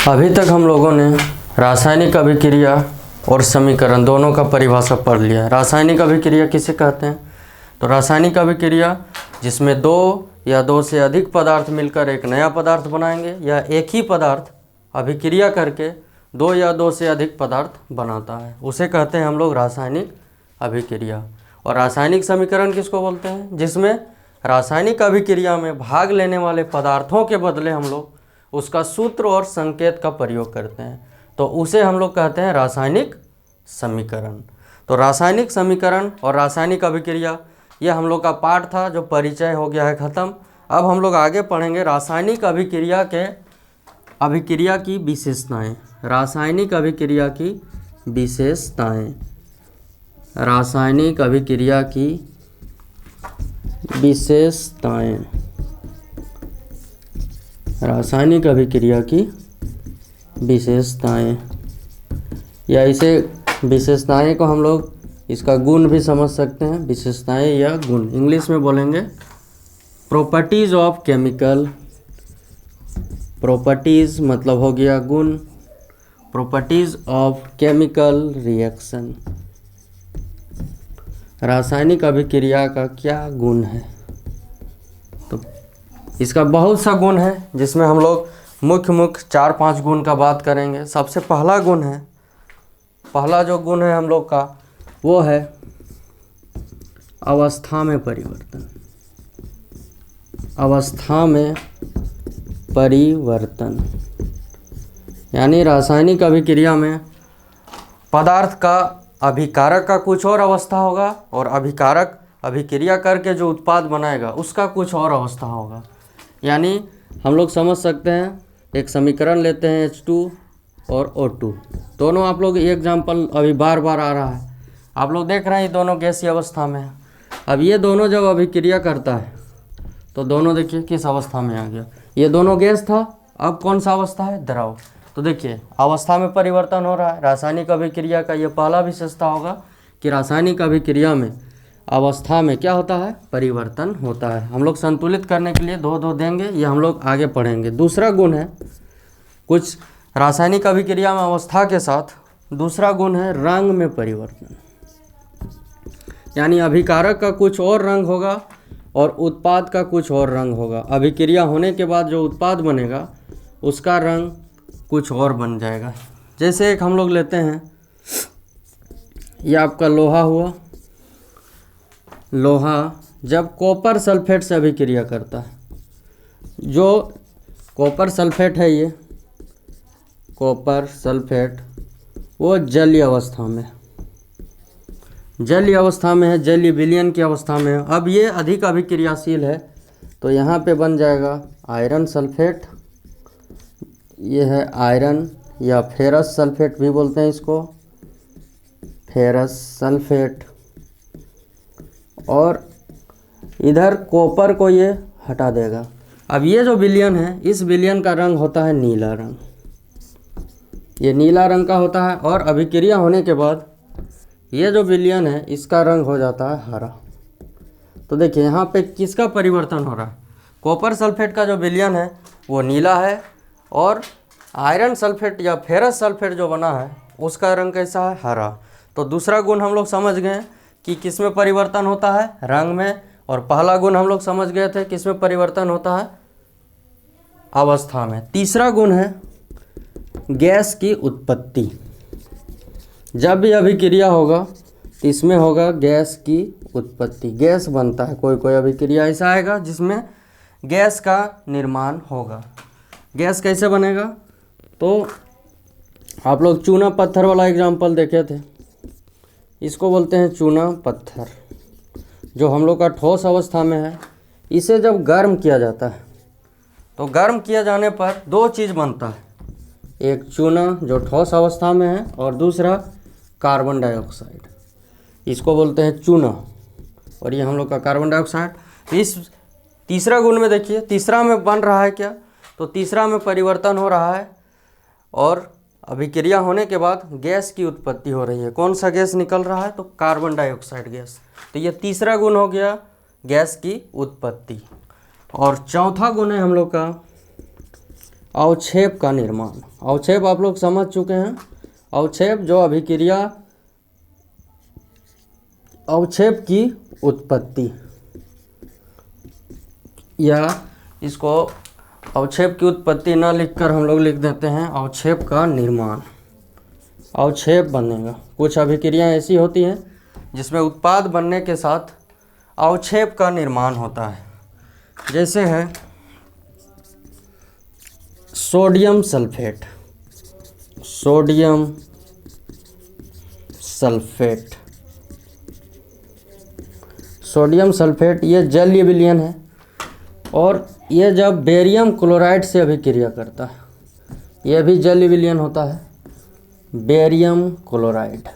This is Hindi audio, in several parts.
अभी तक हम लोगों ने रासायनिक अभिक्रिया और समीकरण दोनों का परिभाषा पढ़ लिया है। रासायनिक अभिक्रिया किसे कहते हैं? तो रासायनिक अभिक्रिया जिसमें दो या दो से अधिक पदार्थ मिलकर एक नया पदार्थ बनाएंगे, या एक ही पदार्थ अभिक्रिया करके दो या दो से अधिक पदार्थ बनाता है, उसे कहते हैं हम लोग रासायनिक अभिक्रिया। और रासायनिक समीकरण किसको बोलते हैं? जिसमें रासायनिक अभिक्रिया में भाग लेने वाले पदार्थों के बदले हम लोग उसका सूत्र और संकेत का प्रयोग करते हैं, तो उसे हम लोग कहते हैं रासायनिक समीकरण। तो रासायनिक समीकरण और रासायनिक अभिक्रिया यह हम लोग का पाठ था, जो परिचय हो गया है ख़त्म। अब हम लोग आगे पढ़ेंगे रासायनिक अभिक्रिया की विशेषताएं। रासायनिक अभिक्रिया की विशेषताएं। रासायनिक अभिक्रिया की विशेषताएं। रासायनिक अभिक्रिया की विशेषताएं, या इसे विशेषताएं को हम लोग इसका गुण भी समझ सकते हैं। विशेषताएं या गुण इंग्लिश में बोलेंगे प्रॉपर्टीज ऑफ केमिकल। प्रॉपर्टीज मतलब हो गया गुण। Properties of chemical reaction. रासायनिक अभिक्रिया का क्या गुण है? तो इसका बहुत सा गुण है, जिसमें हम लोग मुख्य 4-5 गुण का बात करेंगे। सबसे पहला गुण है, पहला जो गुण है हम लोग का वो है अवस्था में परिवर्तन। अवस्था में परिवर्तन यानी रासायनिक अभिक्रिया में पदार्थ का अभिकारक का कुछ और अवस्था होगा, और अभिकारक अभिक्रिया करके जो उत्पाद बनाएगा उसका कुछ और अवस्था होगा। यानी हम लोग समझ सकते हैं, एक समीकरण लेते हैं H2 और O2, दोनों आप लोग ये एग्जाम्पल अभी बार बार आ रहा है, आप लोग देख रहे हैं ये दोनों गैसीय अवस्था में है। अब ये दोनों जब अभिक्रिया करता है तो दोनों देखिए किस अवस्था में आ गया। ये दोनों गैस था, अब कौन सा अवस्था है? द्रव। तो देखिए अवस्था में परिवर्तन हो रहा है। रासायनिक अभिक्रिया का ये पहला विशेषता होगा कि रासायनिक अभिक्रिया में अवस्था में क्या होता है? परिवर्तन होता है। हम लोग संतुलित करने के लिए दो देंगे, ये हम लोग आगे पढ़ेंगे। दूसरा गुण है, कुछ रासायनिक अभिक्रिया में अवस्था के साथ दूसरा गुण है रंग में परिवर्तन। यानी अभिकारक का कुछ और रंग होगा और उत्पाद का कुछ और रंग होगा। अभिक्रिया होने के बाद जो उत्पाद बनेगा उसका रंग कुछ और बन जाएगा। जैसे एक हम लोग लेते हैं, यह आपका लोहा हुआ। लोहा जब कॉपर सल्फेट से अभिक्रिया करता है, जो कॉपर सल्फेट है, ये कॉपर सल्फेट वो जलीय अवस्था में है, जलीय विलयन की अवस्था में है। अब ये अधिक अभिक्रियाशील है, तो यहाँ पे बन जाएगा आयरन सल्फेट। ये है आयरन या फेरस सल्फेट भी बोलते हैं इसको, फेरस सल्फेट। और इधर कॉपर को ये हटा देगा। अब ये जो विलयन है, इस विलयन का रंग होता है नीला रंग। ये नीला रंग का होता है, और अभिक्रिया होने के बाद ये जो विलयन है इसका रंग हो जाता है हरा। तो देखिए यहाँ पे किसका परिवर्तन हो रहा है? कॉपर सल्फेट का जो विलयन है वो नीला है, और आयरन सल्फेट या फेरस सल्फेट जो बना है उसका रंग कैसा है? हरा। तो दूसरा गुण हम लोग समझ गए कि किस में परिवर्तन होता है? रंग में। और पहला गुण हम लोग समझ गए थे किस में परिवर्तन होता है? अवस्था में। तीसरा गुण है गैस की उत्पत्ति। जब भी अभिक्रिया होगा तो इसमें होगा गैस की उत्पत्ति। गैस बनता है, कोई अभिक्रिया ऐसा आएगा जिसमें गैस का निर्माण होगा। गैस कैसे बनेगा? तो आप लोग चूना पत्थर वाला एग्जाम्पल देखे थे, इसको बोलते हैं चूना पत्थर, जो हम लोग का ठोस अवस्था में है। इसे जब गर्म किया जाता है तो गर्म किया जाने पर दो चीज़ बनता है, एक चूना जो ठोस अवस्था में है, और दूसरा कार्बन डाइऑक्साइड, इसको बोलते हैं चूना, और ये हम लोग का कार्बन डाइऑक्साइड। तो इस तीसरा गुण में देखिए, तीसरा में बन रहा है क्या? तो तीसरा में परिवर्तन हो रहा है, और अभिक्रिया होने के बाद गैस की उत्पत्ति हो रही है। कौन सा गैस निकल रहा है? तो कार्बन डाइऑक्साइड गैस। तो ये तीसरा गुण हो गया गैस की उत्पत्ति। और चौथा गुण है हम लोग का अवक्षेप का निर्माण। अवक्षेप आप लोग समझ चुके हैं। अवक्षेप जो अभिक्रिया, अवक्षेप की उत्पत्ति, या इसको अवक्षेप की उत्पत्ति न लिखकर हम लोग लिख देते हैं अवक्षेप का निर्माण। अवक्षेप बनेगा। कुछ अभिक्रियाएं ऐसी होती हैं जिसमें उत्पाद बनने के साथ अवक्षेप का निर्माण होता है। जैसे है sodium sulphate. Sodium sulphate, sodium sulphate ये जलीय विलयन है और ये जब बेरियम क्लोराइड से अभिक्रिया करता है, यह भी जलीय विलयन होता है। बेरियम क्लोराइड,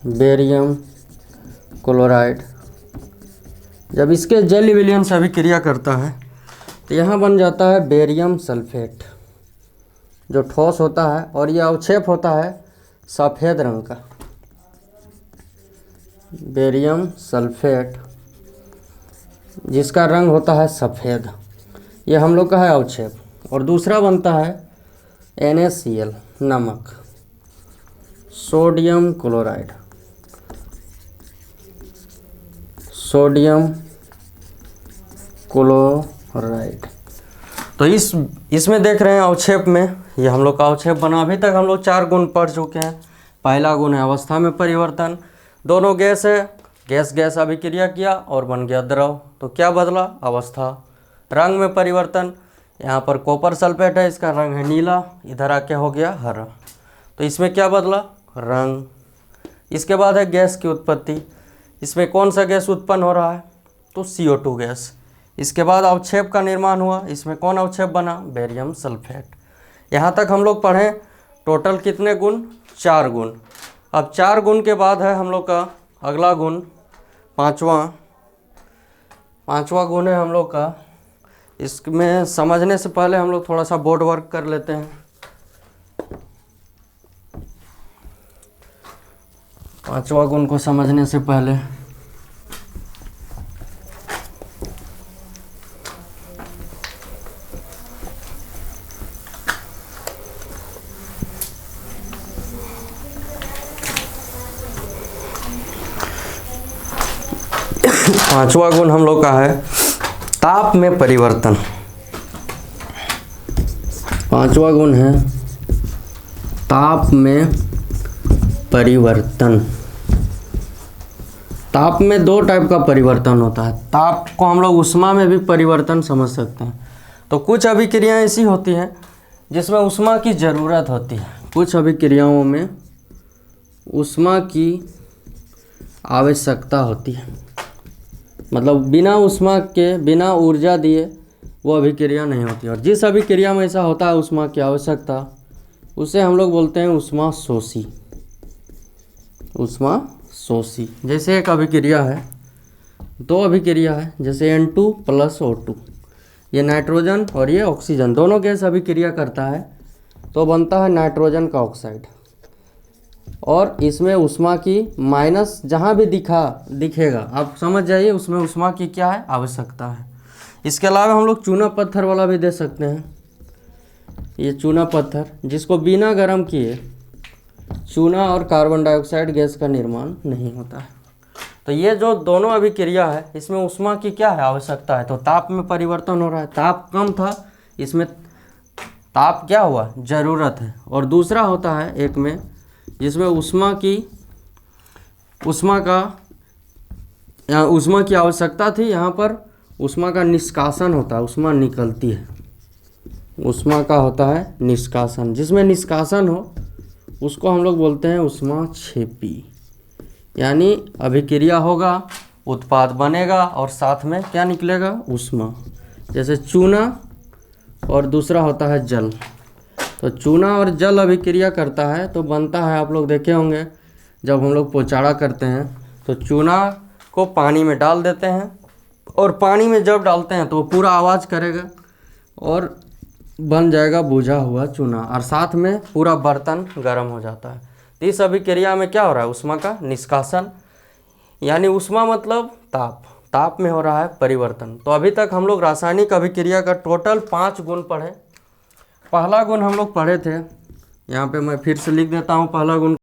बेरियम क्लोराइड जब इसके जलीय विलयन से अभिक्रिया करता है तो यहाँ बन जाता है बेरियम सल्फेट, जो ठोस होता है और यह अवक्षेप होता है सफ़ेद रंग का। बेरियम सल्फेट जिसका रंग होता है सफ़ेद, ये हम लोग का है अवक्षेप। और दूसरा बनता है NaCl, नमक, सोडियम क्लोराइड, सोडियम क्लोराइड। तो इसमें देख रहे हैं अवक्षेप में ये हम लोग का अवक्षेप बना। अभी तक हम लोग 4 गुण पढ़ चुके हैं। पहला गुण है अवस्था में परिवर्तन। दोनों गैस है, गैस गैस अभिक्रिया किया और बन गया द्रव, तो क्या बदला? अवस्था। रंग में परिवर्तन, यहाँ पर कॉपर सल्फेट है, इसका रंग है नीला, इधर आके हो गया हरा, तो इसमें क्या बदला? रंग। इसके बाद है गैस की उत्पत्ति। इसमें कौन सा गैस उत्पन्न हो रहा है? तो CO2 गैस। इसके बाद अवक्षेप का निर्माण हुआ। इसमें कौन अवक्षेप बना? Barium sulphate. यहाँ तक हम लोग पढ़ें टोटल कितने गुण? 4 गुण। अब 4 गुण के बाद है हम लोग का अगला गुण, पांचवा गुण है हम लोग का। इसमें समझने से पहले हम लोग थोड़ा सा बोर्ड वर्क कर लेते हैं। पांचवा गुण को समझने से पहले पांचवा गुण हम लोग का है ताप में परिवर्तन। पांचवा गुण है ताप में परिवर्तन। ताप में 2 टाइप का परिवर्तन होता है। ताप को हम लोग ऊष्मा में भी परिवर्तन समझ सकते हैं। तो कुछ अभिक्रियाएं ऐसी होती हैं जिसमें ऊष्मा की ज़रूरत होती है। कुछ अभिक्रियाओं में ऊष्मा की आवश्यकता होती है, मतलब बिना ऊष्मा के, बिना ऊर्जा दिए वो अभिक्रिया नहीं होती। और जिस अभिक्रिया में ऐसा होता है ऊष्मा की आवश्यकता, उसे हम लोग बोलते हैं ऊष्मा शोषी। ऊष्मा शोषी। जैसे एक अभिक्रिया है, 2 अभिक्रिया है, जैसे N2 + O2, ये नाइट्रोजन और ये ऑक्सीजन, दोनों गैस अभिक्रिया करता है तो बनता है नाइट्रोजन का ऑक्साइड। और इसमें ऊष्मा की माइनस जहाँ भी दिखेगा आप समझ जाइए उसमें ऊष्मा की क्या है? आवश्यकता है। इसके अलावा हम लोग चूना पत्थर वाला भी दे सकते हैं। ये चूना पत्थर जिसको बिना गर्म किए चूना और कार्बन डाइऑक्साइड गैस का निर्माण नहीं होता है। तो ये जो दोनों अभिक्रिया है इसमें ऊष्मा की क्या है? आवश्यकता है। तो ताप में परिवर्तन हो रहा है। ताप कम था, इसमें ताप क्या हुआ? ज़रूरत है। और दूसरा होता है एक में जिसमें ऊष्मा की आवश्यकता थी, यहाँ पर ऊष्मा का निष्कासन होता है, ऊष्मा निकलती है। ऊष्मा का होता है निष्कासन। जिसमें निष्कासन हो उसको हम लोग बोलते हैं ऊष्माक्षेपी। यानी अभिक्रिया होगा, उत्पाद बनेगा और साथ में क्या निकलेगा? ऊष्मा। जैसे चूना और दूसरा होता है जल। तो चूना और जल अभिक्रिया करता है तो बनता है, आप लोग देखे होंगे जब हम लोग पोचाड़ा करते हैं तो चूना को पानी में डाल देते हैं और पानी में जब डालते हैं तो वो पूरा आवाज़ करेगा और बन जाएगा बुझा हुआ चूना, और साथ में पूरा बर्तन गर्म हो जाता है। तो इस अभिक्रिया में क्या हो रहा है? ऊष्मा का निष्कासन। यानी ऊष्मा मतलब ताप। ताप में हो रहा है परिवर्तन। तो अभी तक हम लोग रासायनिक अभिक्रिया का टोटल 5 गुण पढ़े। पहला गुण हम लोग पढ़े थे, यहाँ पे मैं फिर से लिख देता हूँ पहला गुण